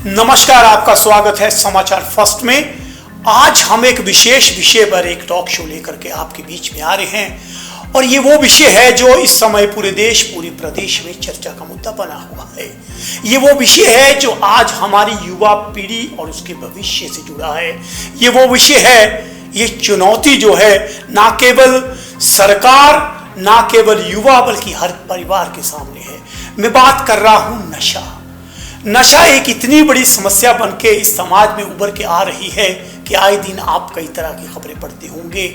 नमस्कार, आपका स्वागत है समाचार फर्स्ट में। आज हम एक विशेष विषय पर एक टॉक शो लेकर के आपके बीच में आ रहे हैं और ये वो विषय है जो इस समय पूरे देश पूरे प्रदेश में चर्चा का मुद्दा बना हुआ है। ये वो विषय है जो आज हमारी युवा पीढ़ी और उसके भविष्य से जुड़ा है। ये वो विषय है, ये चुनौती जो है ना केवल सरकार, ना केवल युवा, बल्कि हर परिवार के सामने है। मैं बात कर रहा हूं नशा। नशा एक इतनी बड़ी समस्या बन के इस समाज में उभर के आ रही है कि आए दिन आप कई तरह की खबरें पढ़ते होंगे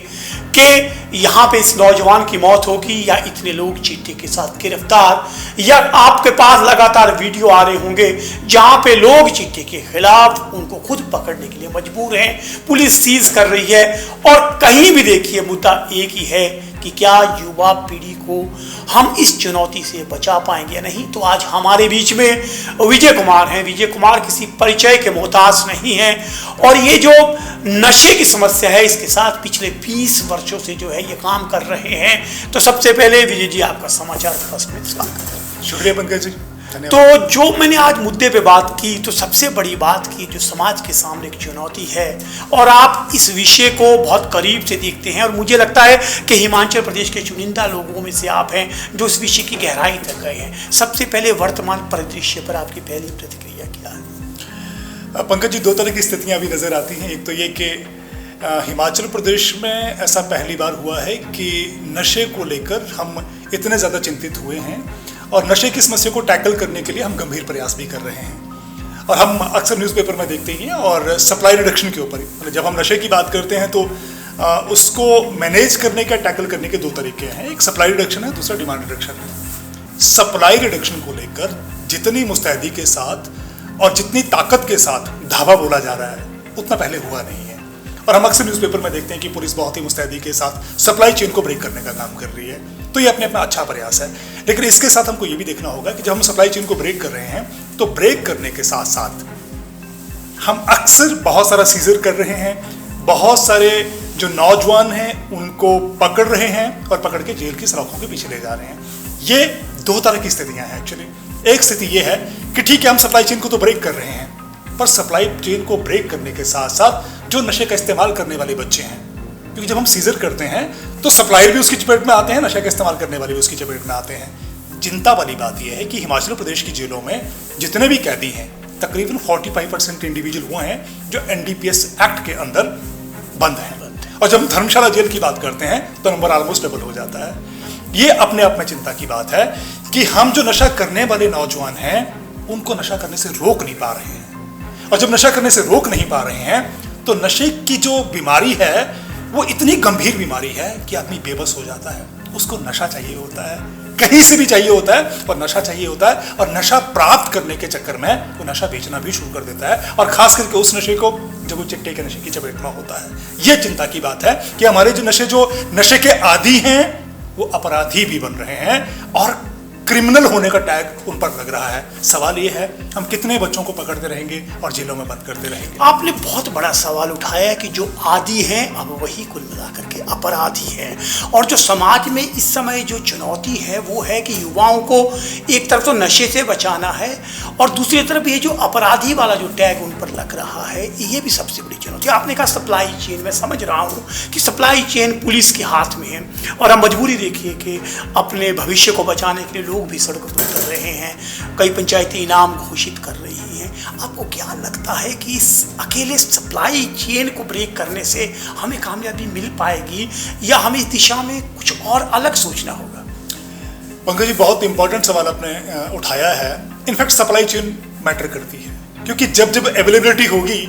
कि यहाँ पे इस नौजवान की मौत होगी या इतने लोग चीटे के साथ गिरफ्तार, या आपके पास लगातार वीडियो आ रहे होंगे जहाँ पे लोग चीटे के खिलाफ उनको खुद पकड़ने के लिए मजबूर हैं, पुलिस सीज कर रही है। और कहीं भी देखिए मुद्दा एक ही है कि क्या युवा पीढ़ी को हम इस चुनौती से बचा पाएंगे या नहीं। तो आज हमारे बीच में विजय कुमार हैं। विजय कुमार किसी परिचय के मोहताज नहीं हैं और ये जो नशे की समस्या है इसके साथ पिछले 20 वर्षों से जो है ये काम कर रहे हैं। तो सबसे पहले विजय जी, आपका समाचार फर्स्ट में स्वागत है। शुक्रिया पंकज जी। तो जो मैंने आज मुद्दे पे बात की, तो सबसे बड़ी बात की जो समाज के सामने एक चुनौती है और आप इस विषय को बहुत करीब से देखते हैं और मुझे लगता है कि हिमाचल प्रदेश के चुनिंदा लोगों में से आप हैं जो इस विषय की गहराई तक गए हैं। सबसे पहले वर्तमान परिदृश्य पर आपकी पहली प्रतिक्रिया क्या है? पंकज जी, दो तरह की स्थितियां अभी नजर आती हैं। एक तो ये कि हिमाचल प्रदेश में ऐसा पहली बार हुआ है कि नशे को लेकर हम इतने ज़्यादा चिंतित हुए हैं और नशे की समस्या को टैकल करने के लिए हम गंभीर प्रयास भी कर रहे हैं। और हम अक्सर न्यूज़पेपर में देखते ही हैं और सप्लाई रिडक्शन के ऊपर, मतलब जब हम नशे की बात करते हैं तो उसको मैनेज करने का, टैकल करने के दो तरीके हैं। एक सप्लाई रिडक्शन है, दूसरा डिमांड रिडक्शन है। सप्लाई रिडक्शन को लेकर जितनी मुस्तैदी के साथ और जितनी ताकत के साथ धावा बोला जा रहा है उतना पहले हुआ नहीं है। और हम अक्सर न्यूज़पेपर में देखते हैं कि पुलिस बहुत ही मुस्तैदी के साथ सप्लाई चेन को ब्रेक करने का काम कर रही है। तो ये अपने अपना अच्छा प्रयास है, लेकिन इसके साथ हमको ये भी देखना होगा कि जब हम सप्लाई चेन को ब्रेक कर रहे हैं तो ब्रेक करने के साथ साथ हम अक्सर बहुत सारा सीजर कर रहे हैं, बहुत सारे जो नौजवान हैं उनको पकड़ रहे हैं और पकड़ के जेल की सलाखों के पीछे ले जा रहे हैं। ये दो तरह की स्थितियां हैं एक्चुअली। एक स्थिति ये है कि ठीक है, हम सप्लाई चेन को तो ब्रेक कर रहे हैं, पर सप्लाई चेन को ब्रेक करने के साथ साथ जो नशे का इस्तेमाल करने वाले बच्चे हैं, क्योंकि जब हम सीजर करते हैं तो सप्लायर भी उसकी चपेट में आते हैं, नशा का इस्तेमाल करने वाले भी उसकी चपेट में आते हैं। चिंता वाली बात यह है कि हिमाचल प्रदेश की जेलों में जितने भी कैदी हैं, तकरीबन 45% इंडिविजुअल वो हैं जो NDPS एक्ट के अंदर बंद हैं। और जब धर्मशाला जेल की बात करते हैं तो नंबर ऑलमोस्ट डबल हो जाता है। ये अपने आप में चिंता की बात है कि हम जो नशा करने वाले नौजवान हैं उनको नशा करने से रोक नहीं पा रहे हैं। और जब नशा करने से रोक नहीं पा रहे हैं तो नशे की जो बीमारी है वो इतनी गंभीर बीमारी है कि आदमी बेबस हो जाता है। उसको नशा चाहिए होता है, कहीं से भी चाहिए होता है और नशा चाहिए होता है, और नशा प्राप्त करने के चक्कर में वो नशा बेचना भी शुरू कर देता है, और खास करके उस नशे को जब वो चिट्टे के नशे की चपेट में होता है। ये चिंता की बात है कि हमारे जो नशे के आदी हैं वो अपराधी भी बन रहे हैं और क्रिमिनल होने का टैग उन पर लग रहा है। सवाल ये है, हम कितने बच्चों को पकड़ते रहेंगे और जेलों में बंद करते रहेंगे? आपने बहुत बड़ा सवाल उठाया है कि जो आदी हैं अब वही कुल मिलाकर के अपराधी हैं। और जो समाज में इस समय जो चुनौती है वो है कि युवाओं को एक तरफ तो नशे से बचाना है और दूसरी तरफ ये जो अपराधी वाला जो टैग उन पर लग रहा है, ये भी सबसे बड़ी चुनौती। आपने कहा सप्लाई चेन, मैं समझ रहा हूँ कि सप्लाई चेन पुलिस के हाथ में है और हम मजबूरी देखिए कि अपने भविष्य को बचाने के लिए लोग भी सड़कों पर उतर रहे हैं, कई पंचायती इनाम घोषित कर रही हैं। आपको क्या लगता है कि इस अकेले सप्लाई चेन को ब्रेक करने से हमें कामयाबी मिल पाएगी या हमें इस दिशा में कुछ और अलग सोचना होगा? पंकज जी, बहुत इंपॉर्टेंट सवाल आपने उठाया है। इनफैक्ट सप्लाई चेन मैटर करती है, क्योंकि जब जब अवेलेबिलिटी होगी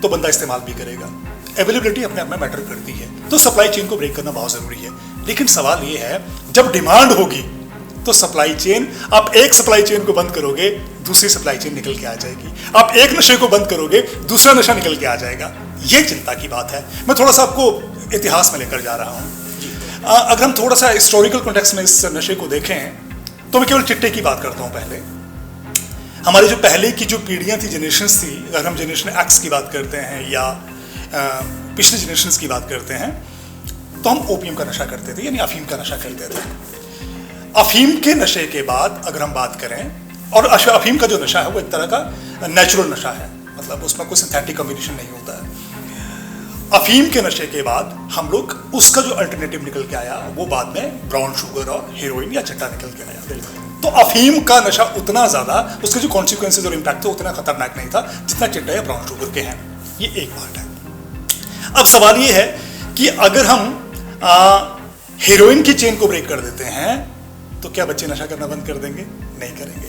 तो बंदा इस्तेमाल भी करेगा। अवेलेबिलिटी अपने आप में मैटर करती है, तो सप्लाई चेन को ब्रेक करना बहुत जरूरी है। लेकिन सवाल ये है, जब डिमांड होगी तो सप्लाई चेन, आप एक सप्लाई चेन को बंद करोगे दूसरी सप्लाई चेन निकल के आ जाएगी, आप एक नशे को बंद करोगे दूसरा नशा निकल के आ जाएगा। ये चिंता की बात है। मैं थोड़ा सा आपको इतिहास में लेकर जा रहा हूँ। अगर हम थोड़ा सा हिस्टोरिकल कॉन्टेक्स्ट में इस नशे को देखें तो मैं केवल चिट्टे की बात करता हूँ। पहले हमारे जो पहले की जो पीढ़ियाँ थी, जनरेशंस थी, अगर हम जनरेशन एक्स की बात करते हैं या पिछले जनरेशंस की बात करते हैं, तो हम ओपियम का नशा करते थे, यानी अफीम का नशा करते थे। अफीम के नशे के बाद अगर हम बात करें और अफीम का जो नशा है वो एक तरह का नेचुरल नशा है, मतलब उसमें कोई सिंथेटिक कॉम्बिनेशन नहीं होता है। अफीम के नशे के बाद हम लोग उसका जो अल्टरनेटिव निकल के आया वो बाद में ब्राउन शुगर और हेरोइन या चट्टा निकल के आया। तो अफीम का नशा उतना ज्यादा, उसके जो कॉन्सिक्वेंसेज और इम्पैक्ट थे उतना खतरनाक नहीं था जितना चिट्टा या ब्राउन शुगर के हैं। ये एक बात है। अब सवाल ये है कि अगर हम हेरोइन की चेन को ब्रेक कर देते हैं तो क्या बच्चे नशा करना बंद कर देंगे? नहीं करेंगे,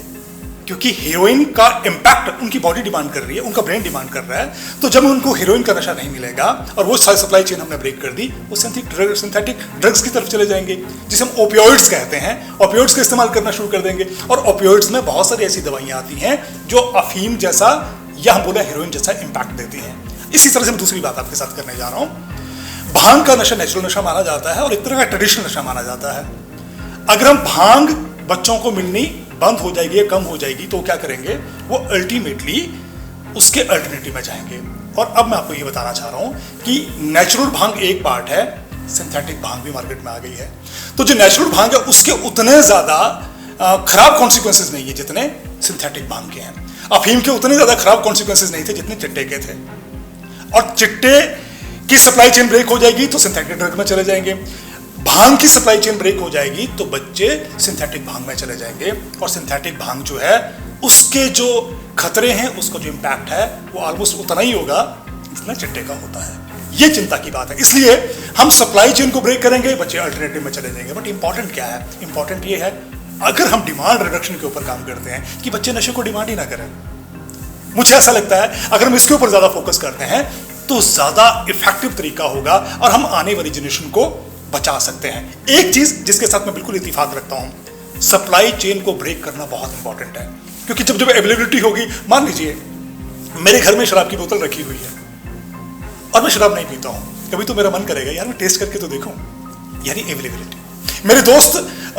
क्योंकि हीरोइन का इंपैक्ट उनकी बॉडी डिमांड कर रही है, उनका ब्रेन डिमांड कर रहा है। तो जब उनको हीरोइन का नशा नहीं मिलेगा और वो सप्लाई चेन हमने ब्रेक कर दी, वो सिंथेटिक ड्रग्स की तरफ चले जाएंगे, जिसे हम ओपियोइड्स कहते हैं। ओपियोइड्स का इस्तेमाल करना शुरू कर देंगे और ओपियोइड्स में बहुत सारी ऐसी दवाइयां आती हैं जो अफीम जैसा या हम बोले हीरोइन जैसा इंपैक्ट देती हैं। इसी तरह से मैं दूसरी बात आपके साथ करने जा रहा हूं। भांग का नशा नेचुरल नशा माना जाता है और एक तरह का ट्रेडिशनल नशा माना जाता है। अगर हम भांग बच्चों को मिलनी बंद हो जाएगी या कम हो जाएगी तो क्या करेंगे? वो अल्टीमेटली उसके अल्टरनेटिव में जाएंगे। और अब मैं आपको ये बताना चाह रहा हूं कि नेचुरल भांग एक पार्ट है, सिंथेटिक भांग भी मार्केट में आ गई है। तो जो नेचुरल भांग है उसके उतने ज्यादा खराब कॉन्सिक्वेंसेज नहीं है जितने सिंथेटिक भांग के हैं। अफीम के उतने ज्यादा खराब कॉन्सिक्वेंसेज नहीं थे जितने चिट्टे के थे। और चिट्टे की सप्लाई चेन ब्रेक हो जाएगी तो सिंथेटिक ड्रग में चले जाएंगे। भांग की सप्लाई चेन ब्रेक हो जाएगी तो बच्चे सिंथेटिक भांग में चले जाएंगे। और सिंथेटिक भांग जो है उसके जो खतरे हैं, उसका जो इंपैक्ट है वो ऑलमोस्ट उतना ही होगा जितना चिट्टे का होता है। ये चिंता की बात है। इसलिए हम सप्लाई चेन को ब्रेक करेंगे, बच्चे अल्टरनेटिव में चले जाएंगे। बट इंपॉर्टेंट क्या है? इंपॉर्टेंट ये है अगर हम डिमांड रिडक्शन के ऊपर काम करते हैं कि बच्चे नशे को डिमांड ही ना करें। मुझे ऐसा लगता है अगर हम इसके ऊपर ज्यादा फोकस करते हैं तो ज्यादा इफेक्टिव तरीका होगा और हम आने वाली जनरेशन को बचा सकते हैं। एक चीज जिसके साथ मैं बिल्कुल इत्तेफाक रखता हूं, सप्लाई चेन को ब्रेक करना बहुत इंपॉर्टेंट है। क्योंकि जब अवेलेबिलिटी होगी, मान लीजिए मेरे घर में शराब की बोतल रखी हुई है और मैं शराब नहीं पीता हूं, कभी तो मेरा मन करेगा यार मैं टेस्ट करके तो देखूं, यानी अवेलेबिलिटी। मेरे दोस्त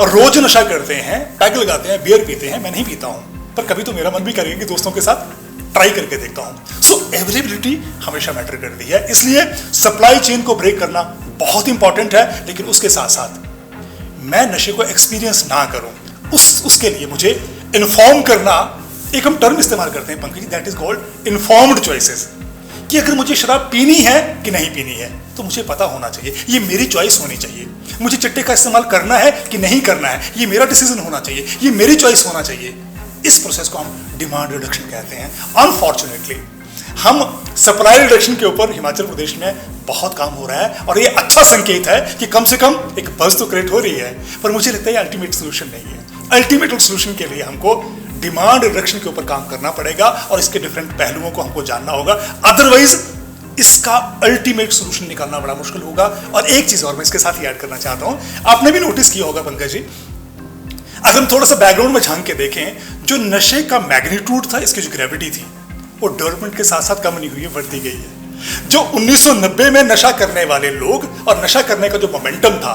रोज नशा करते हैं, पैग लगाते हैं, बियर पीते हैं, मैं नहीं पीता हूं, पर कभी तो मेरा मन भी करेगा कि दोस्तों के साथ ट्राई करके देखता हूं। सो अवेलेबिलिटी हमेशा मैटर करती है। इसलिए सप्लाई चेन को ब्रेक करना बहुत इंपॉर्टेंट है। लेकिन उसके साथ साथ मैं नशे को एक्सपीरियंस ना करूं, उसके लिए मुझे इन्फॉर्म करना, एक हम टर्म इस्तेमाल करते हैं Pankaj ji, that is called informed choices. कि अगर मुझे शराब पीनी है कि नहीं पीनी है तो मुझे पता होना चाहिए, ये मेरी चॉइस होनी चाहिए। मुझे चिट्टे का इस्तेमाल करना है कि नहीं करना है, ये मेरा डिसीजन होना चाहिए, ये मेरी चॉइस होना चाहिए। इस प्रोसेस को हम डिमांड रिडक्शन कहते हैं। अनफॉर्चुनेटली हम सप्लाई रिडक्शन के ऊपर हिमाचल प्रदेश में बहुत काम हो रहा है और ये अच्छा संकेत है कि कम से कम एक बज़ तो क्रिएट हो रही है। पर मुझे लगता है ये अल्टीमेट सोल्यूशन नहीं है। अल्टीमेट सोल्यूशन के लिए हमको डिमांड रिडक्शन के ऊपर काम करना पड़ेगा और इसके डिफरेंट पहलुओं को हमको जानना होगा। अदरवाइज इसका अल्टीमेट सोल्यूशन निकालना बड़ा मुश्किल होगा। और एक चीज और मैं इसके साथ ही ऐड करना चाहता हूं, आपने भी नोटिस किया होगा पंकज जी, अगर हम थोड़ा सा बैकग्राउंड में झांक के देखें, जो नशे का मैग्नीट्यूड था, इसकी जो ग्रेविटी थी, वो डेवलपमेंट के साथ साथ कम नहीं हुई है, बढ़ती गई है। जो 1990 में नशा करने वाले लोग और नशा करने का जो मोमेंटम था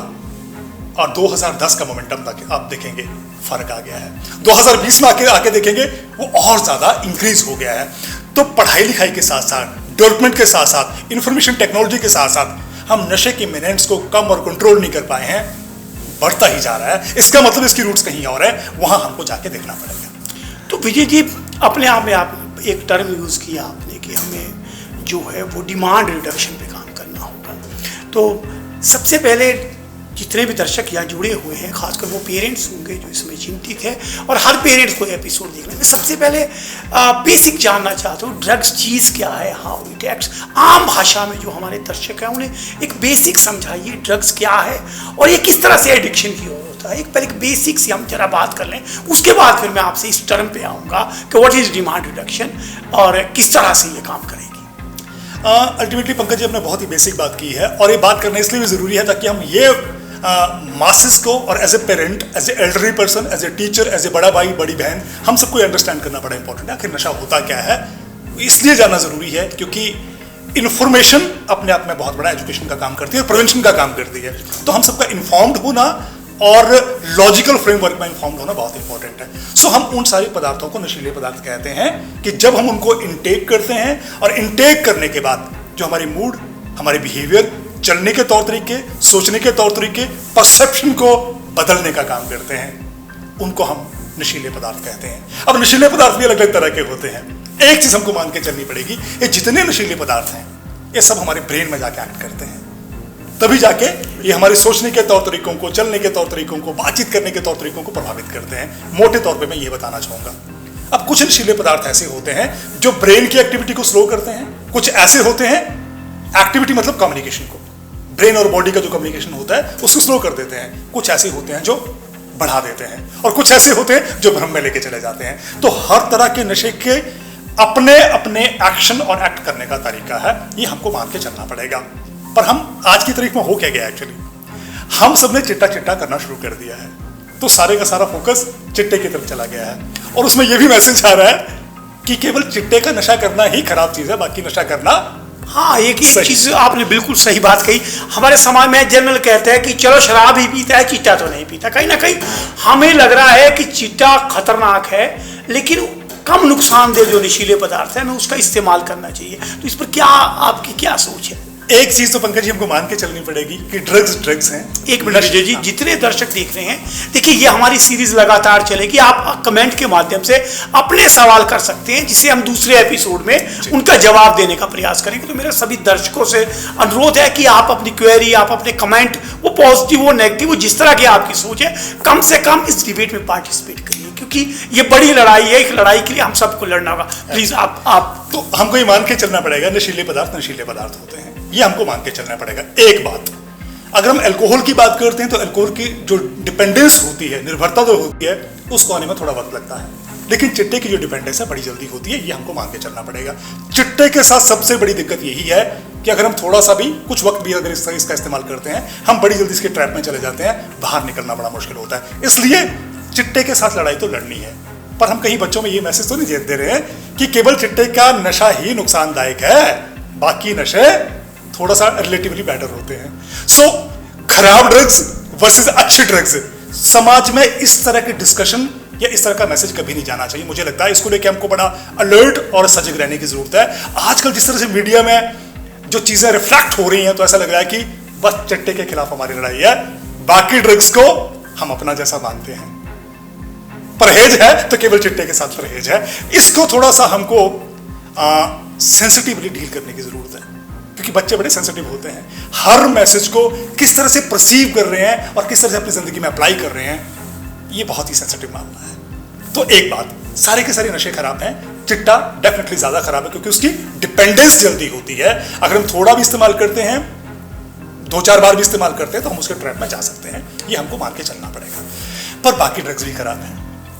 और 2010 का मोमेंटम था, आप देखेंगे फर्क आ गया है। 2020 में आके देखेंगे वो और ज्यादा इंक्रीज हो गया है। तो पढ़ाई लिखाई के साथ साथ, डेवलपमेंट के साथ साथ, इंफॉर्मेशन टेक्नोलॉजी के साथ साथ हम नशे के मिनेंट्स को कम और कंट्रोल नहीं कर पाए हैं, बढ़ता ही जा रहा है। इसका मतलब इसकी रूट्स कहीं और है, वहां हमको जाके देखना पड़ेगा। तो विजय जी, अपने आप में आप एक टर्म यूज़ किया आपने कि हमें जो है वो डिमांड रिडक्शन पे काम करना होगा। तो सबसे पहले जितने भी दर्शक यहाँ जुड़े हुए हैं, खासकर वो पेरेंट्स होंगे जो इसमें चिंतित है और हर पेरेंट्स को एपिसोड देखने में, सबसे पहले बेसिक जानना चाहता हूँ ड्रग्स चीज़ क्या है, हाउ इट एक्ट्स। आम भाषा में जो हमारे दर्शक हैं उन्हें एक बेसिक समझाइए, ड्रग्स क्या है और ये किस तरह से एडिक्शन की ओर होता है। एक पहले एक बेसिक से हम जरा बात कर लें, उसके बाद फिर मैं आपसे इस टर्म पे आऊँगा कि व्हाट इज़ डिमांड रिडक्शन और किस तरह से ये काम करेगी। अल्टीमेटली पंकज जी, आपने बहुत ही बेसिक बात की है और ये बात करना इसलिए भी ज़रूरी है ताकि हम ये मासेस को और as a parent, as a elderly person, as a teacher, as a बड़ा भाई बड़ी बहन, हम सबको अंडरस्टैंड करना बड़ा इंपॉर्टेंट है। आखिर नशा होता क्या है, इसलिए जानना ज़रूरी है क्योंकि इन्फॉर्मेशन अपने आप में बहुत बड़ा एजुकेशन का काम करती है और प्रिवेंशन का काम करती है। तो हम सबका इन्फॉर्म्ड होना और लॉजिकल फ्रेमवर्क में इन्फॉर्म्ड होना बहुत इंपॉर्टेंट है। सो हम उन सारे पदार्थों को नशीले पदार्थ कहते हैं कि जब हम उनको इनटेक करते हैं और इनटेक करने के बाद जो हमारी मूड, हमारे बिहेवियर, चलने के तौर तरीके, सोचने के तौर तरीके, परसेप्शन को बदलने का काम करते हैं, उनको हम नशीले पदार्थ कहते हैं। अब नशीले पदार्थ भी अलग अलग तरह के होते हैं। एक चीज हमको मान के चलनी पड़ेगी, ये जितने नशीले पदार्थ हैं ये सब हमारे ब्रेन में जाके एक्ट करते हैं, तभी जाके ये हमारे सोचने के तौर तरीकों को, चलने के तौर तरीकों को, बातचीत करने के तौर तरीकों को प्रभावित करते हैं। मोटे तौर पे मैं ये बताना चाहूंगा। अब कुछ नशीले पदार्थ ऐसे होते हैं जो ब्रेन की एक्टिविटी को स्लो करते हैं, कुछ ऐसे होते हैं, एक्टिविटी मतलब कम्युनिकेशन को, ब्रेन और बॉडी का जो कम्युनिकेशन होता है उसको स्लो कर देते हैं, कुछ ऐसे होते हैं जो बढ़ा देते हैं, और कुछ ऐसे होते हैं जो भ्रम में लेके चले जाते हैं। तो हर तरह के नशे के अपने अपने एक्शन और एक्ट करने का तरीका है, ये हमको मान के चलना पड़ेगा। पर हम आज की तारीख में हो क्या गया, एक्चुअली हम सबने चिट्टा चिट्टा करना शुरू कर दिया है, तो सारे का सारा फोकस चिट्टे की तरफ चला गया है, और उसमें यह भी मैसेज आ रहा है कि केवल चिट्टे का नशा करना ही खराब चीज है, बाकी नशा करना। हाँ, एक चीज आपने बिल्कुल सही बात कही। हमारे समाज में जनरल कहते हैं कि चलो शराब ही पीता है, चिट्टा तो नहीं पीता। कहीं ना कहीं हमें लग रहा है कि चिट्टा खतरनाक है, लेकिन कम नुकसानदेह जो नशीले पदार्थ है हमें उसका इस्तेमाल करना चाहिए। तो इस पर क्या आपकी क्या सोच है? एक चीज तो पंकज जी हमको मान के चलनी पड़ेगी कि ड्रग्स हैं। एक मिनट विजय जी, जितने दर्शक देख रहे हैं, देखिए ये हमारी सीरीज लगातार चलेगी। आप कमेंट के माध्यम से अपने सवाल कर सकते हैं, जिसे हम दूसरे एपिसोड में उनका जवाब देने का प्रयास करेंगे। तो मेरा सभी दर्शकों से अनुरोध है कि आप अपनी क्वेरी, आप अपने कमेंट, वो पॉजिटिव हो नेगेटिव हो, जिस तरह की आपकी सोच है, कम से कम इस डिबेट में पार्टिसिपेट करिए, क्योंकि ये बड़ी लड़ाई है। एक लड़ाई के लिए हम सबको लड़ना होगा। प्लीज आप तो हमको ये मान के चलना पड़ेगा, नशीले पदार्थ होते हैं, ये हमको मान के चलना पड़ेगा। एक बात, अगर हम अल्कोहल की बात करते हैं तो अल्कोहल की जो डिपेंडेंस होती है, निर्भरता जो होती है, उसको आने में थोड़ा वक्त लगता है, लेकिन चिट्टे की जो डिपेंडेंस है बड़ी जल्दी होती है, ये हमको मान के चलना पड़ेगा। चिट्टे के साथ सबसे बड़ी दिक्कत यही है कि अगर हम थोड़ा सा भी, कुछ वक्त भी अगर इसका इस्तेमाल करते हैं, हम बड़ी जल्दी इसके ट्रैप में चले जाते हैं, बाहर निकलना बड़ा मुश्किल होता है। इसलिए चिट्टे के साथ लड़ाई तो लड़नी है, पर हम कहीं बच्चों में ये मैसेज तो नहीं दे रहे हैं कि केवल चिट्टे का नशा ही नुकसानदायक है, बाकी नशे थोड़ा सा रिलेटिवली बेटर होते हैं। सो खराब ड्रग्स वर्सेस अच्छे ड्रग्स, समाज में इस तरह के डिस्कशन या इस तरह का मैसेज कभी नहीं जाना चाहिए। मुझे लगता है इसको लेकर हमको बड़ा अलर्ट और सजग रहने की जरूरत है। आजकल जिस तरह से मीडिया में जो चीजें रिफ्लेक्ट हो रही हैं, तो ऐसा लग रहा है कि बस चिट्टे के खिलाफ हमारी लड़ाई है, बाकी ड्रग्स को हम अपना जैसा मानते हैं। परहेज है तो केवल चिट्टे के साथ परहेज है। इसको थोड़ा सा हमको सेंसिटिवली डील करने की जरूरत है, क्योंकि बच्चे बड़े सेंसिटिव होते हैं। हर मैसेज को किस तरह से परसीव कर रहे हैं और किस तरह से अपनी जिंदगी में अप्लाई कर रहे हैं, ये बहुत ही सेंसिटिव मामला है। तो एक बात, सारे के सारे नशे खराब हैं, चिट्टा डेफिनेटली ज्यादा खराब है, क्योंकि उसकी डिपेंडेंस जल्दी होती है। अगर हम थोड़ा भी इस्तेमाल करते हैं, 2-4 बार भी इस्तेमाल करते हैं, तो हम उसके ट्रैप में जा सकते हैं, ये हमको मान के चलना पड़ेगा। पर बाकी ड्रग्स भी खराब हैं,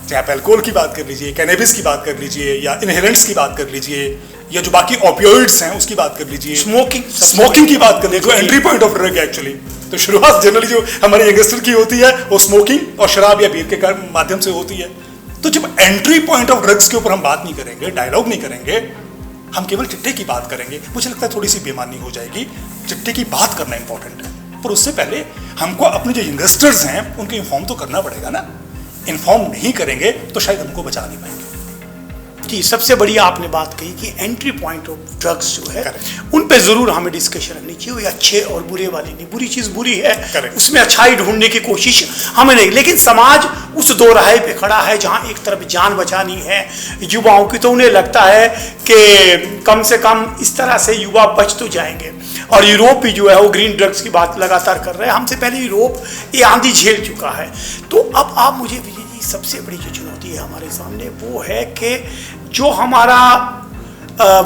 चाहे आप अल्कोहल की बात कर लीजिए, कैनेबिस की बात कर लीजिए, या इनहेलेंट्स की बात कर लीजिए, या जो बाकी ओपियोइड्स हैं उसकी बात कर लीजिए, स्मोकिंग की बात कर लीजिए, जो entry point of drug actually. तो शुरुआत जनरली जो हमारे यंगस्टर की होती है वो स्मोकिंग और शराब या बीयर के माध्यम से होती है। तो जब एंट्री पॉइंट ऑफ ड्रग्स के ऊपर हम बात नहीं करेंगे, डायलॉग नहीं करेंगे, हम केवल चिट्टे की बात करेंगे, मुझे लगता है थोड़ी सी बेईमानी हो जाएगी। चिट्टे की बात करना इंपॉर्टेंट है, पर उससे पहले हमको अपने जो यंगस्टर्स हैं उनको इन्फॉर्म तो करना पड़ेगा ना। इन्फॉर्म नहीं करेंगे तो शायद हमको बचा नहीं पाएंगे। जी, सबसे बड़ी आपने बात कही कि एंट्री पॉइंट ऑफ ड्रग्स जो है, उन पे जरूर हमें डिस्कशन रखनी चाहिए। ये अच्छे और बुरे वाली नहीं, बुरी चीज बुरी है, उसमें अच्छाई ढूंढने की कोशिश हमें नहीं, लेकिन समाज उस दो राह पे खड़ा है जहां एक तरफ जान बचानी है युवाओं की, तो उन्हें लगता है कि कम से कम इस तरह से युवा बच तो जाएंगे। और यूरोप भी जो है वो ग्रीन ड्रग्स की बात लगातार कर रहे हैं, हमसे पहले यूरोप ये आंधी झेल चुका है। तो अब आप मुझे विजय जी, सबसे बड़ी जो चुनौती है हमारे सामने वो है कि जो हमारा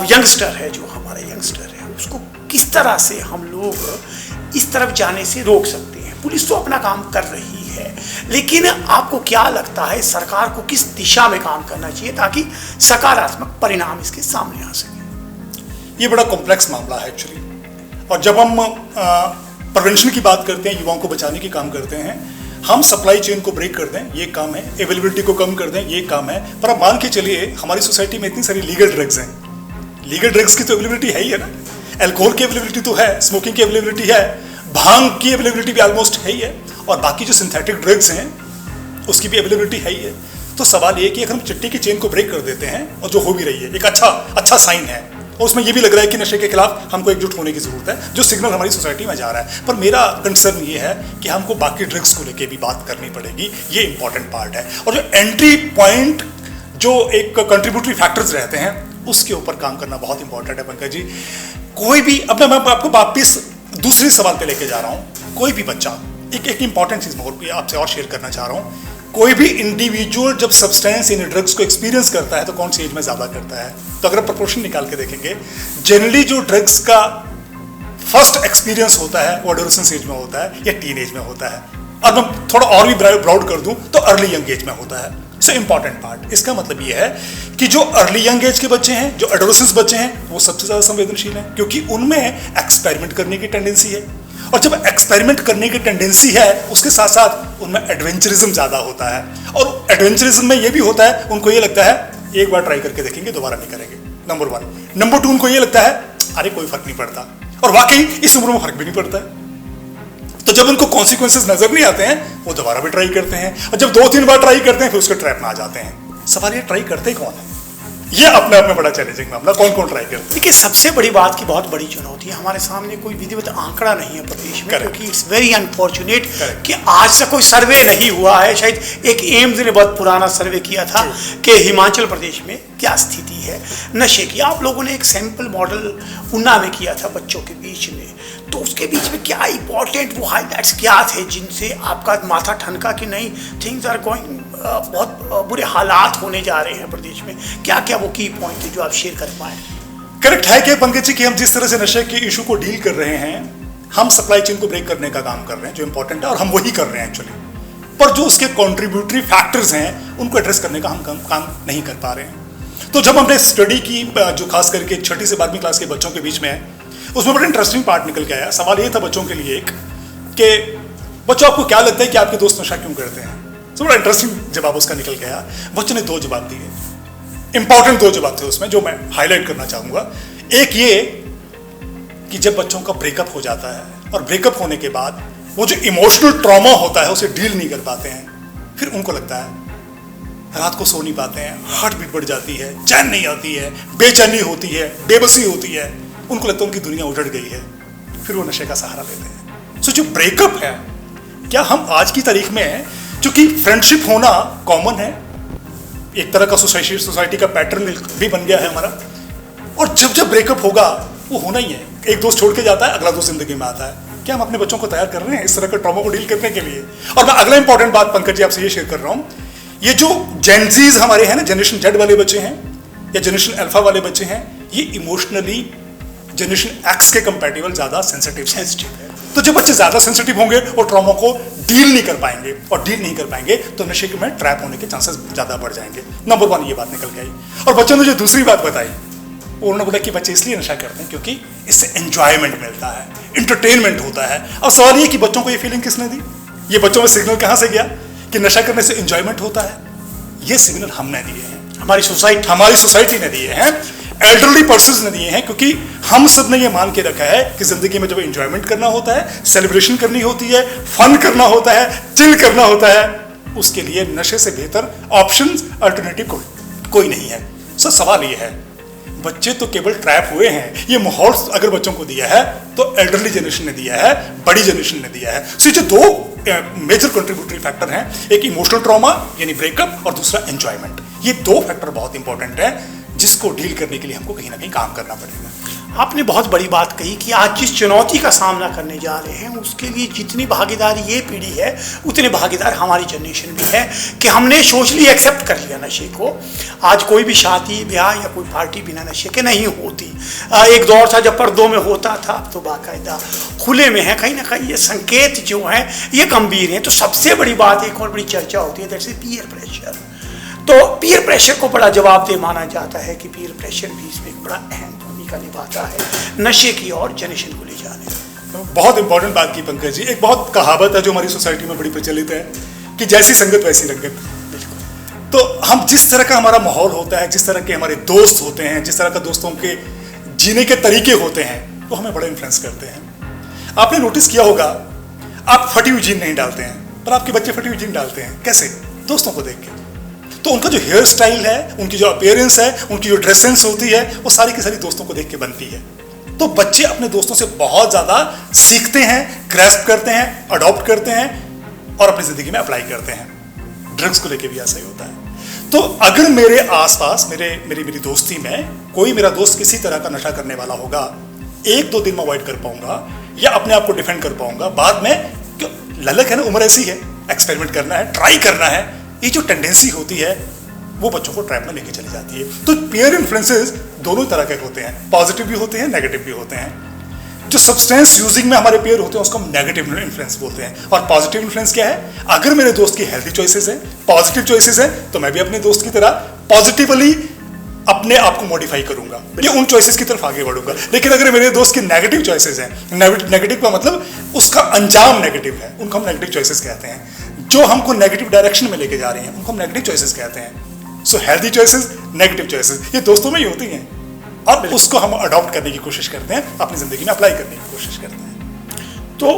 यंगस्टर है, उसको किस तरह से हम लोग इस तरफ जाने से रोक सकते हैं। पुलिस तो अपना काम कर रही है, लेकिन आपको क्या लगता है सरकार को किस दिशा में काम करना चाहिए ताकि सकारात्मक परिणाम इसके सामने आ सके? ये बड़ा कॉम्प्लेक्स मामला है एक्चुअली, और जब हम प्रिवेंशन की बात करते हैं, युवाओं को बचाने की काम करते हैं, हम सप्लाई चेन को ब्रेक कर दें, ये काम है, अवेलेबिलिटी को कम कर दें, ये काम है। पर आप मान के चलिए हमारी सोसाइटी में इतनी सारी लीगल ड्रग्स हैं, लीगल ड्रग्स की तो अवेलेबिलिटी है ही है ना, अल्कोहल की अवेलेबिलिटी तो है, स्मोकिंग की अवेलेबिलिटी है, भांग की अवेलेबिलिटी भी ऑलमोस्ट है ही है, और बाकी जो सिंथेटिक ड्रग्स हैं उसकी भी अवेलेबिलिटी है ही है। तो सवाल ये कि अगर हम चिट्टे की चेन को ब्रेक कर देते हैं, और जो हो भी रही है, एक अच्छा साइन है, और उसमें ये भी लग रहा है कि नशे के खिलाफ हमको एकजुट होने की जरूरत है, जो सिग्नल हमारी सोसाइटी में जा रहा है। पर मेरा कंसर्न ये है कि हमको बाकी ड्रग्स को लेके भी बात करनी पड़ेगी, ये इंपॉर्टेंट पार्ट है। और जो एंट्री पॉइंट, जो एक कंट्रीब्यूटरी फैक्टर्स रहते हैं, उसके ऊपर काम करना बहुत इंपॉर्टेंट है पंकज जी। कोई भी, अब मैं आपको वापिस दूसरे सवाल पे लेके जा रहा हूँ। कोई भी बच्चा, एक इंपॉर्टेंट चीज मैं आपसे और शेयर करना चाह रहा हूँ, कोई भी इंडिविजुअल जब सब्सटेंस यानी ड्रग्स को एक्सपीरियंस करता है तो कौन सी एज में ज्यादा करता है? तो अगर प्रोपोर्शन निकाल के देखेंगे, जनरली जो ड्रग्स का फर्स्ट एक्सपीरियंस होता है वो एडोलेसेंस एज में होता है या टीन एज में होता है, और मैं थोड़ा और भी ब्रॉड कर दूं तो अर्ली यंग एज में होता है। सो इंपॉर्टेंट पार्ट, इसका मतलब ये है कि जो अर्ली यंग एज के बच्चे हैं, जो एडोलेसेंस बच्चे हैं, वो सबसे ज्यादा संवेदनशील हैं, क्योंकि उनमें एक्सपेरिमेंट करने की टेंडेंसी है। और जब एक्सपेरिमेंट करने की टेंडेंसी है, उसके साथ साथ उनमें एडवेंचरिज्म ज्यादा होता है। और एडवेंचरिज्म में ये भी होता है, उनको ये लगता है एक बार ट्राई करके देखेंगे, दोबारा नहीं करेंगे, नंबर 1। नंबर 2, उनको ये लगता है अरे कोई फर्क नहीं पड़ता, और वाकई इस उम्र में फर्क भी नहीं पड़ता है। तो जब उनको कॉन्सिक्वेंसेस नजर नहीं आते हैं, वो दोबारा भी ट्राई करते हैं, और जब 2-3 बार ट्राई करते हैं फिर उसके ट्रैप में आ जाते हैं। सवाल ये ट्राई करते कौन है? ये अपने आप में बड़ा चैलेंजिंग मामला, कौन कौन ट्राई करते हैं। देखिए, सबसे बड़ी बात की बहुत बड़ी चुनौती है, हमारे सामने कोई विधिवत आंकड़ा नहीं है प्रदेश में, क्योंकि इट्स वेरी अनफॉर्चुनेट कि आज तक कोई सर्वे नहीं हुआ है। शायद एक एम्स ने बहुत पुराना सर्वे किया था कि हिमाचल प्रदेश में क्या स्थिति है नशे की। आप लोगों ने एक सैंपल मॉडल उन्ना में किया था बच्चों के बीच में, तो उसके बीच में क्या इंपॉर्टेंट वो हाईलाइट्स क्या थे जिनसे आपका माथा ठनका कि नहीं, थिंग्स आर गोइंग, बहुत बुरे हालात होने जा रहे हैं प्रदेश में? क्या क्या वो की पॉइंट है जो आप शेयर कर पाए? करेक्ट है कि पंकज जी कि हम जिस तरह से नशे के इशू को डील कर रहे हैं, हम सप्लाई चेन को ब्रेक करने का काम कर रहे हैं, जो इंपॉर्टेंट है, और हम वही कर रहे हैं एक्चुअली। पर जो उसके कॉन्ट्रीब्यूटरी फैक्टर्स हैं, उनको एड्रेस करने का हम काम नहीं कर पा रहे हैं। तो जब हमने स्टडी की, जो खास करके 6ठी से 12वीं क्लास के बच्चों के बीच में है, उसमें बड़ा इंटरेस्टिंग पार्ट निकल के आया। सवाल ये था बच्चों के लिए एक कि बच्चों आपको क्या लगता है कि आपके दोस्त नशा क्यों करते हैं? तो बड़ा इंटरेस्टिंग जवाब उसका निकल के आया। बच्चों ने 2 जवाब दिए, इंपॉर्टेंट 2 जवाब थे उसमें, जो मैं हाईलाइट करना चाहूंगा। एक ये कि जब बच्चों का ब्रेकअप हो जाता है, और ब्रेकअप होने के बाद वो जो इमोशनल ट्रॉमा होता है उसे डील नहीं कर पाते हैं, फिर उनको लगता है रात को सो नहीं पाते हैं, हार्ट बीट बढ़ जाती है, चैन नहीं आती है, बेचैनी होती है, बेबसी होती है, उनको लगता है उनकी दुनिया उजड़ गई है, फिर वो नशे का सहारा लेते हैं। सो जो ब्रेकअप है, क्या हम आज की तारीख में, चूंकि फ्रेंडशिप होना कॉमन है, एक तरह का सोसाइटी का पैटर्न भी बन गया है हमारा, और जब जब ब्रेकअप होगा वो होना ही है, एक दोस्त छोड़ के जाता है, अगला दोस्त जिंदगी में आता है। क्या हम अपने बच्चों को तैयार कर रहे हैं इस तरह के ट्रॉमा को डील करने के लिए? और मैं अगला इंपॉर्टेंट बात पंकज जी आपसे ये शेयर कर रहा हूँ, ये जो जेनजीज हमारे हैं ना, जनरेशन जेड वाले बच्चे हैं या जनरेशन अल्फा वाले बच्चे हैं, ये इमोशनली जनरेशन एक्स के कंपैरेटिव ज्यादा सेंसिटिव है। तो जब बच्चे ज्यादा सेंसिटिव होंगे वो ट्रॉमा को डील नहीं कर पाएंगे, और डील नहीं कर पाएंगे तो नशे में ट्रैप होने के चांसेस ज्यादा बढ़ जाएंगे। नंबर 1 ये बात निकल के आई। और बच्चों ने जो दूसरी बात बताई, उन्होंने बोला कि बच्चे इसलिए नशा करते हैं क्योंकि इससे एंजॉयमेंट मिलता है, इंटरटेनमेंट होता है। अब सवाल ये कि बच्चों को ये फीलिंग किसने दी? ये बच्चों में सिग्नल कहाँ से गया कि नशा करने से एंजॉयमेंट होता है? ये सिग्नल हमने दिए हैं, हमारी सोसाइटी ने दिए हैं, एल्डरली पर्सन्स ने दिए हैं, क्योंकि हम सब ने ये मान के रखा है कि जिंदगी में जब एंजॉयमेंट करना होता है, सेलिब्रेशन करनी होती है, फन करना होता है, चिल करना होता है, उसके लिए नशे से बेहतर ऑप्शंस, अल्टरनेटिव कोई नहीं है। सो सवाल ये है, बच्चे तो केवल ट्रैप हुए हैं, ये माहौल अगर बच्चों को दिया है तो एल्डरली जनरेशन ने दिया है, बड़ी जनरेशन ने दिया है। सो जो 2 मेजर कंट्रीब्यूटरी फैक्टर हैं, एक इमोशनल ट्रॉमा यानी ब्रेकअप, और दूसरा एंजॉयमेंट। ये 2 फैक्टर बहुत इंपॉर्टेंट है, जिसको डील करने के लिए हमको कहीं ना कहीं काम करना पड़ेगा। आपने बहुत बड़ी बात कही कि आज जिस चुनौती का सामना करने जा रहे हैं, उसके लिए जितनी भागीदारी ये पीढ़ी है, उतनी भागीदार हमारी जनरेशन भी है कि हमने सोशली एक्सेप्ट कर लिया नशे को। आज कोई भी शादी ब्याह या कोई पार्टी बिना नशे के नहीं होती। एक दौर था जब पर्दों में होता था, अब तो बाकायदा खुले में है। कहीं ना कहीं ये संकेत जो हैं ये गंभीर हैं। तो सबसे बड़ी बात, एक और बड़ी चर्चा होती है, दैट्स पीयर प्रेशर। तो पीयर प्रेशर को बड़ा जवाबदेह माना जाता है कि पीयर प्रेशर भी इसमें एक बड़ा अहम भूमिका निभाता है नशे की और जनरेशन को ले जाने में। बहुत इंपॉर्टेंट बात की पंकज जी। एक बहुत कहावत है जो हमारी सोसाइटी में बड़ी प्रचलित है कि जैसी संगत वैसी रंगत। तो हम जिस तरह का हमारा माहौल होता है, जिस तरह के हमारे दोस्त होते हैं, जिस तरह का दोस्तों के जीने के तरीके होते हैं, वो हमें बड़ा इन्फ्लुएंस करते हैं। आपने नोटिस किया होगा, आप फटी हुई जीन नहीं डालते हैं, पर आपके बच्चे फटी हुई जीन डालते हैं। कैसे? दोस्तों को देख के। तो उनका जो हेयर स्टाइल है, उनकी जो अपीयरेंस है, उनकी जो ड्रेस सेंस होती है, वो सारी की सारी दोस्तों को देख के बनती है। तो बच्चे अपने दोस्तों से बहुत ज़्यादा सीखते हैं, ग्रैस्प करते हैं, अडॉप्ट करते हैं और अपनी ज़िंदगी में अप्लाई करते हैं। ड्रग्स को लेके भी ऐसा ही होता है। तो अगर मेरे आसपास मेरी दोस्ती में कोई मेरा दोस्त किसी तरह का नशा करने वाला होगा, 1-2 दिन में अवॉइड कर पाऊंगा या अपने आप को डिफेंड कर पाऊंगा। बाद में क्यों, ललक है ना, उम्र ऐसी है, एक्सपेरिमेंट करना है, ट्राई करना है। ये जो टेंडेंसी होती है वो बच्चों को ट्रैप में लेके चली जाती है। तो पीयर इन्फ्लुएंसेस दोनों तरह के होते हैं, पॉजिटिव भी होते हैं, नेगेटिव भी होते हैं। जो सब्सटेंस यूजिंग में हमारे पेयर होते हैं उसको हम नेगेटिव इन्फ्लुएंस बोलते हैं। और पॉजिटिव इन्फ्लुएंस क्या है? अगर मेरे दोस्त की हेल्थी चॉइसेस हैं, पॉजिटिव चॉइसेस हैं, तो मैं भी अपने दोस्त की तरह पॉजिटिवली अपने आप को मॉडिफाई करूंगा या उन चॉइसेस की तरफ आगे बढ़ूंगा। लेकिन अगर मेरे दोस्त की नेगेटिव चॉइसेस हैं, नेगेटिव का मतलब उसका अंजाम नेगेटिव है, उनको हम नेगेटिव चॉइसेस कहते हैं। जो हमको नेगेटिव डायरेक्शन में लेके जा रहे हैं उनको हम नेगेटिव चॉइसेस कहते हैं। सो हेल्थी चॉइसेस, नेगेटिव चॉइसेस, ये दोस्तों में ही होती हैं और उसको हम अडॉप्ट करने की कोशिश करते हैं, अपनी जिंदगी में अप्लाई करने की कोशिश करते हैं। तो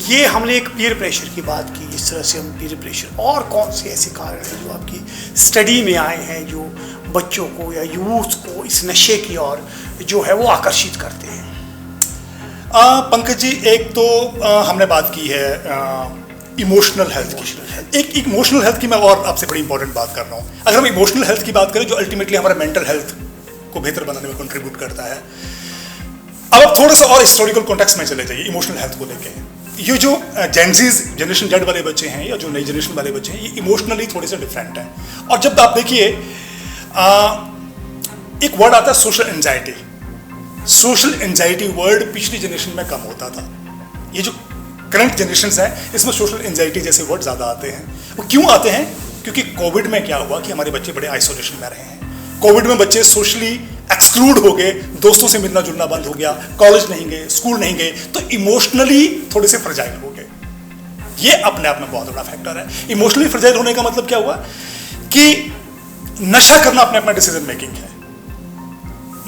ये हमने एक पीयर प्रेशर की बात की, इस तरह से हम पीयर प्रेशर, और कौन से ऐसे कारण हैं जो आपकी स्टडी में आए हैं जो बच्चों को या यूथ को इस नशे की ओर जो है वो आकर्षित करते हैं? पंकज जी, एक तो हमने बात की है इमोशनल हेल्थ की। एक इमोशनल हेल्थ की मैं और आपसे बड़ी इंपॉर्टेंट बात कर रहा हूँ। अगर हम इमोशनल हेल्थ की बात करें जो अल्टीमेटली हमारा मेंटल हेल्थ को बेहतर बनाने में कंट्रीब्यूट करता है। अब आप थोड़ा सा और हिस्टोरिकल कॉन्टेक्स्ट में चले जाइए इमोशनल हेल्थ को लेके। ये जो जेनजीज, जनरेशन जेड वाले बच्चे हैं या जो नई जनरेशन वाले बच्चे हैं, ये इमोशनली थोड़े से डिफरेंट हैं। और जब आप देखिए एक वर्ड आता है social anxiety. Social anxiety word पिछली जनरेशन में कम होता था। ये जो करंट जनरेशन है इसमें सोशल एंजाइटी जैसे वर्ड ज़्यादा आते हैं। वो क्यों आते हैं? क्योंकि कोविड में क्या हुआ कि हमारे बच्चे बड़े आइसोलेशन में रहे हैं। कोविड में बच्चे सोशली एक्सक्लूड हो गए, दोस्तों से मिलना जुलना बंद हो गया, कॉलेज नहीं गए, स्कूल नहीं गए, तो इमोशनली थोड़े से फ्रजाइल हो गए। ये अपने आप में बहुत बड़ा फैक्टर है। इमोशनली फ्रजाइल होने का मतलब क्या हुआ कि नशा करना अपने अपना डिसीजन मेकिंग है।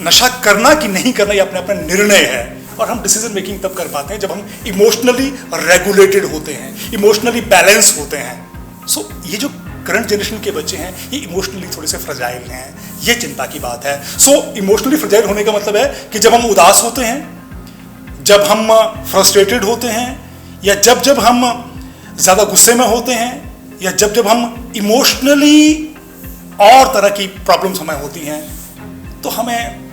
नशा करना कि नहीं करना ये अपने अपना निर्णय है। और हम डिसीजन मेकिंग तब कर पाते हैं जब हम इमोशनली रेगुलेटेड होते हैं, इमोशनली बैलेंस होते हैं। सो ये जो करंट जनरेशन के बच्चे हैं ये इमोशनली थोड़े से फ्रजाइल हैं, ये चिंता की बात है। सो इमोशनली फ्रजाइल होने का मतलब है कि जब हम उदास होते हैं, जब हम फ्रस्ट्रेटेड होते हैं, या जब हम ज़्यादा गुस्से में होते हैं, या जब हम इमोशनली और तरह की प्रॉब्लम्स हमें होती हैं, तो हमें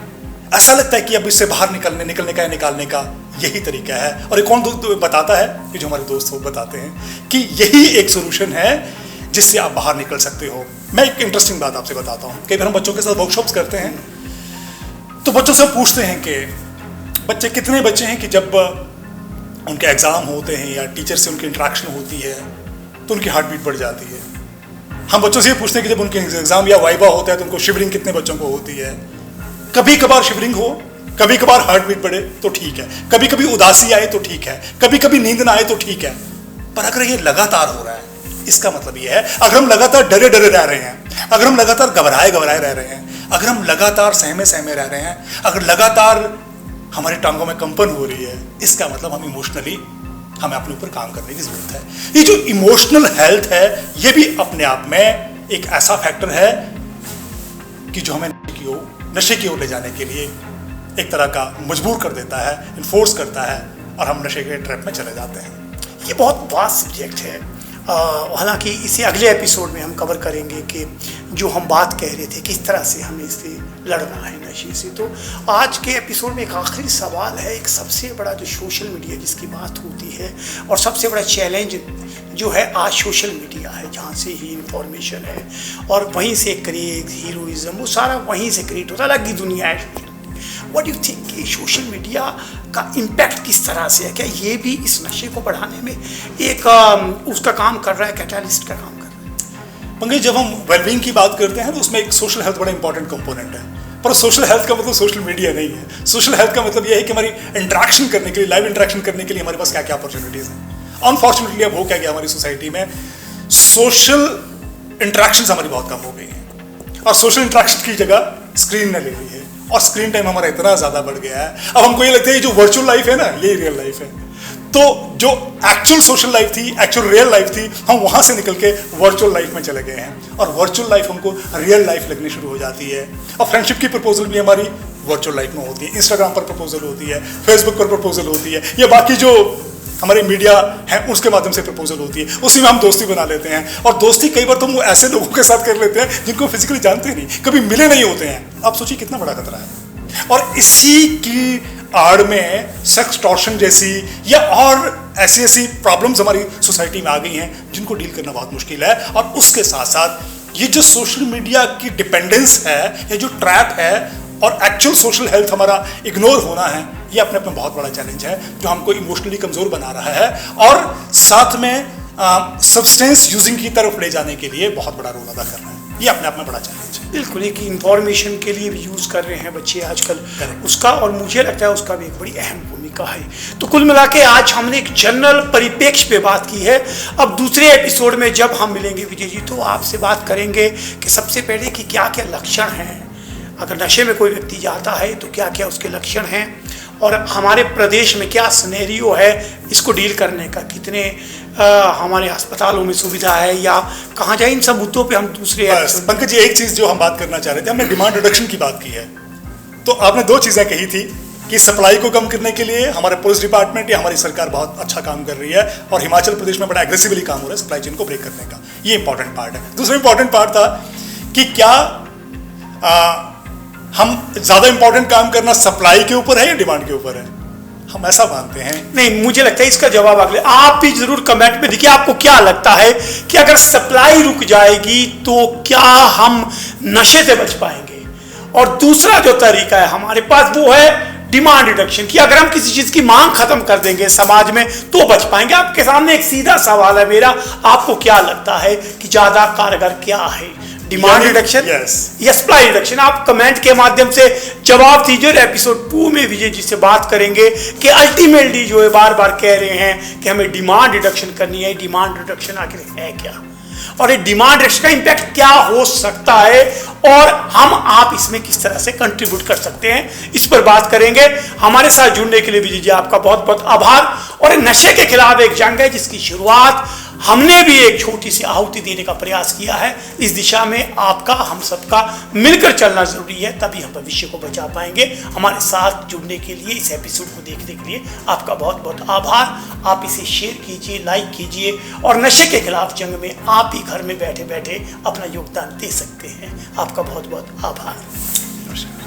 ऐसा लगता है कि अब इससे बाहर निकालने का यही तरीका है। और एक कौन बताता है कि जो हमारे दोस्त बताते हैं कि यही एक सोल्यूशन है जिससे आप बाहर निकल सकते हो। मैं एक इंटरेस्टिंग बात आपसे बताता हूँ। कई बार हम बच्चों के साथ वर्कशॉप्स करते हैं तो बच्चों से पूछते हैं कि बच्चे कितने बच्चे हैं कि जब उनके एग्ज़ाम होते हैं या टीचर से उनकी इंटरेक्शन होती है तो उनकी हार्ट बीट बढ़ जाती है। हम बच्चों से ये पूछते हैं कि जब उनके एग्ज़ाम या वाइवा होता है तो उनको शिवरिंग कितने बच्चों को होती है। कभी कभार शिवरिंग हो, कभी कभार हार्ट बीट बढ़े तो ठीक है, कभी कभी उदासी आए तो ठीक है, कभी कभी नींद ना आए तो ठीक है। पर अगर ये लगातार हो रहा है, इसका मतलब ये है अगर हम लगातार डरे रह रहे हैं, अगर हम लगातार घबराए रह रहे हैं, अगर हम लगातार सहमे रह रहे हैं, अगर लगातार हमारी टांगों में कंपन हो रही है, इसका मतलब हम इमोशनली हमें अपने ऊपर काम करने की जरूरत है। ये जो इमोशनल हेल्थ है ये भी अपने आप में एक ऐसा फैक्टर है कि जो हमें नशे की ओर ले जाने के लिए एक तरह का मजबूर कर देता है, इन्फोर्स करता है और हम नशे के ट्रैप में चले जाते हैं। ये बहुत वास्ट सब्जेक्ट है। हालांकि इसे अगले एपिसोड में हम कवर करेंगे कि जो हम बात कह रहे थे किस तरह से हमें इससे लड़ना है नशे से। तो आज के एपिसोड में एक आखिरी सवाल है। एक सबसे बड़ा जो सोशल मीडिया जिसकी बात होती है और सबसे बड़ा चैलेंज जो है आज सोशल मीडिया है, जहाँ से ही इंफॉर्मेशन है और वहीं से क्रेज, हीरोइज्म, वो सारा वहीं से क्रिएट होता है। अलग ही दुनिया है। व्हाट यू थिंक कि सोशल मीडिया का इम्पैक्ट किस तरह से है? क्या ये भी इस नशे को बढ़ाने में एक उसका काम कर रहा है, कैटालिस्ट का काम कर रहा है? पंकज, जब हम वेलबींग की बात करते हैं तो उसमें एक सोशल हेल्थ बड़ा इंपॉर्टेंट कंपोनेंट है। पर सोशल हेल्थ का मतलब सोशल मीडिया नहीं है। सोशल हेल्थ का मतलब यह है कि हमारी इंटरेक्शन करने के लिए, लाइव इंटरेक्शन करने के लिए हमारे पास क्या क्या अपॉर्चुनिटीज़ हैं। अनफॉर्चुनेटली अब हो क्या गया हमारी सोसाइटी में, सोशल इंटरेक्शंस हमारी बहुत कम हो गई हैं और सोशल इंटरेक्शन की जगह स्क्रीन ने ले ली है और स्क्रीन टाइम हमारा इतना ज़्यादा बढ़ गया है। अब हमको ये लगता है ये जो वर्चुअल लाइफ है ना, यही रियल लाइफ है। तो जो एक्चुअल सोशल लाइफ थी, एक्चुअल रियल लाइफ थी, हम वहां से निकल के वर्चुअल लाइफ में चले गए हैं और वर्चुअल लाइफ हमको रियल लाइफ लगनी शुरू हो जाती है। और फ्रेंडशिप की प्रपोजल भी हमारी वर्चुअल लाइफ में होती है, इंस्टाग्राम पर प्रपोजल होती है, फेसबुक पर प्रपोजल होती है, या बाकी जो हमारे मीडिया है उसके माध्यम से प्रपोजल होती है। उसी में हम दोस्ती बना लेते हैं और दोस्ती कई बार तो हम ऐसे लोगों के साथ कर लेते हैं जिनको फिजिकली जानते नहीं, कभी मिले नहीं होते हैं। आप सोचिए कितना बड़ा खतरा है। और इसी की आड़ में सेक्स टॉर्शन जैसी या और ऐसी प्रॉब्लम्स हमारी सोसाइटी में आ गई हैं जिनको डील करना बहुत मुश्किल है। और उसके साथ साथ ये जो सोशल मीडिया की डिपेंडेंस है, ये जो ट्रैप है और एक्चुअल सोशल हेल्थ हमारा इग्नोर होना है, ये अपने आप में बहुत बड़ा चैलेंज है जो हमको इमोशनली कमजोर बना रहा है और साथ में सब्सटेंस यूजिंग की तरफ ले जाने के लिए बहुत बड़ा रोल अदा कर रहा है। ये अपने आप में बड़ा चैलेंज है। बिल्कुल, एक इंफॉर्मेशन के लिए भी यूज़ कर रहे हैं बच्चे आजकल उसका, और मुझे लगता है उसका भी एक बड़ी अहम भूमिका है। तो कुल मिला के आज हमने एक जनरल परिप्रेक्ष्य पे बात की है। अब दूसरे एपिसोड में जब हम मिलेंगे विजय जी, तो आपसे बात करेंगे कि सबसे पहले कि क्या क्या लक्षण हैं, अगर नशे में कोई व्यक्ति जाता है तो क्या क्या उसके लक्षण हैं, और हमारे प्रदेश में क्या सिनेरियो है इसको डील करने का, कितने हमारे अस्पतालों में सुविधा है या कहाँ जाए, इन सब मुद्दों पे हम दूसरे। पंकज जी, एक चीज़ जो हम बात करना चाह रहे थे, हमने डिमांड रिडक्शन की बात की है, तो आपने दो चीज़ें कही थी कि सप्लाई को कम करने के लिए हमारे पुलिस डिपार्टमेंट या हमारी सरकार बहुत अच्छा काम कर रही है और हिमाचल प्रदेश में बड़ा एग्रेसिवली काम हो रहा है सप्लाई चेन को ब्रेक करने का। ये इंपॉर्टेंट पार्ट है। दूसरा इंपॉर्टेंट पार्ट था कि क्या हम ज़्यादा इंपॉर्टेंट काम करना सप्लाई के ऊपर है या डिमांड के ऊपर है? हम ऐसा मानते हैं। नहीं, मुझे लगता है इसका जवाब अगले आप भी जरूर कमेंट में देखिए, आपको क्या लगता है कि अगर सप्लाई रुक जाएगी तो क्या हम नशे से बच पाएंगे। और दूसरा जो तरीका है हमारे पास वो है डिमांड रिडक्शन की, अगर हम किसी चीज की मांग खत्म कर देंगे समाज में तो बच पाएंगे। आपके सामने एक सीधा सवाल है मेरा, आपको क्या लगता है कि ज्यादा कारगर क्या है, डिमांड रिडक्शन या सप्लाई रिडक्शन? आप कमेंट के माध्यम से जवाब दीजिए। और एपिसोड 2 में विजय जी से बात करेंगे कि अल्टीमेटली जो है बार बार कह रहे हैं कि हमें डिमांड रिडक्शन करनी है, डिमांड रिडक्शन आखिर है क्या, और ये डिमांड रिडक्शन का इंपैक्ट क्या हो सकता है और हम आप इसमें किस तरह से कंट्रीब्यूट कर सकते हैं, इस पर बात करेंगे। हमारे साथ जुड़ने के लिए विजय जी आपका बहुत बहुत आभार। और नशे के खिलाफ एक जंग है जिसकी शुरुआत हमने भी एक छोटी सी आहुति देने का प्रयास किया है। इस दिशा में आपका, हम सबका मिलकर चलना जरूरी है, तभी हम भविष्य को बचा पाएंगे। हमारे साथ जुड़ने के लिए, इस एपिसोड को देखने के लिए आपका बहुत बहुत आभार। आप इसे शेयर कीजिए, लाइक कीजिए और नशे के खिलाफ जंग में आप भी घर में बैठे बैठे अपना योगदान दे सकते हैं। आपका बहुत बहुत आभार।